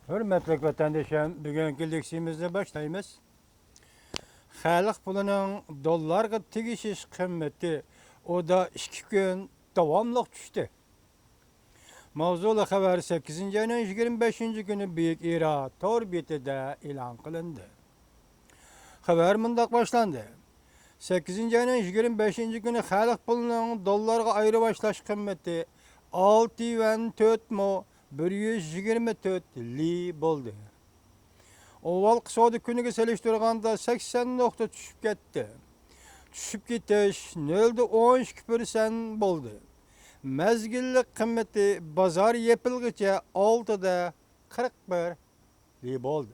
Hürmetli vatandaşım, bugünkü leksiyamızda başlayımız. Xalq pulunun dollarga tegişiş kıymeti o da 2 gün davamlıq düştü. Mavzulu xabar 8. ayının 25. günü Büyük İra tor betide ilan kılındı. Xabar mundaq başlandı. 8. ayının 25. günü xalq pulunun dollarga ayrı başlaş kıymeti 6 yuan 4 mo 124 li boldu. Oval qısodi күніге seliştirganda 80 nokta düşüp ketdi. Düşüp ketiş 0,12% boldu. Mezgillik kıymeti bazar yepilgiçe 6'da 41 li boldu.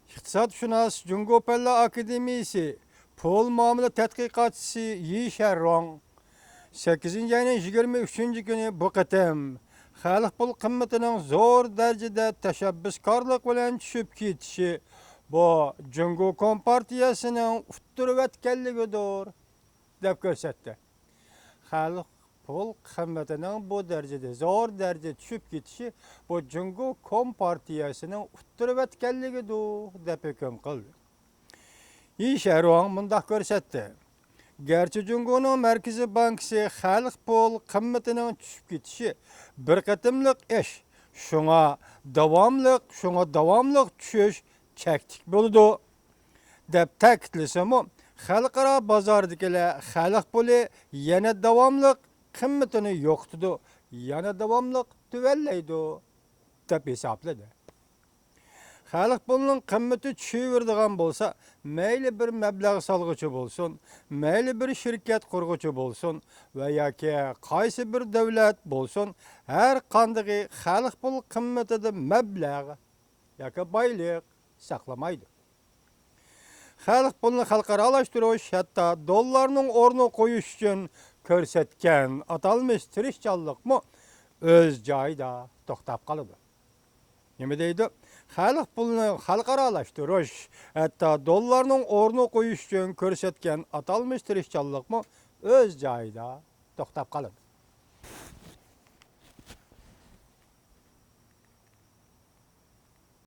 İqtisadşunas Jungo Pella Akademiyasi pul muamele tədqiqatçısı Yi Sherrong 8. ayının 23. günü bu qitim xalq pul qimmatının zor derecede teşebbüskarlık bilen düşüp ketişi bu Jungo Kompartiyasının utturuvetkelligidir dep görsetdi. Xalq pul qimmatının bu derecede zor derece düşüp ketişi bu Jungo Kompartiyasının utturuvetkelligidir dep hüküm kıldı. Yi Sherrong mundaq görsetdi. Gerçi Jungo'nun Merkezi Bankası xalq pul qimmatının düşüp ketişi bir qatımlıq iş. Şuna davamlıq düşüş çektik boludu. Dep ta'kidlasam, xalqaro bozordagilar xalq puli yana davamlıq qimmatini yo'qotdi, yana davamlıq tuvallaydi dep hisobladi. Xalq pulunun qimmati tushaveradigan bo'lsa, mayli bir mablag' solg'uchi bo'lsin, mayli bir shirkat qurg'uchi bo'lsin va yoki qaysi bir davlat bo'lsin, har qanday xalq pul qimmatida mablag' yoki boylik saqlamaydi. Xalq pulini xalqaralaştırış, hatto dollarning o'rni qo'yish uchun ko'rsatgan atalmish tirishchanlikmi o'z joyida to'xtab qoladi. Nima deydi? Xalq pulini xalqaralaştırış, hatto dollarning o'rni qo'yish uchun ko'rsatgan atalmish tirishchanlikmi o'z joyida to'xtab qoladi.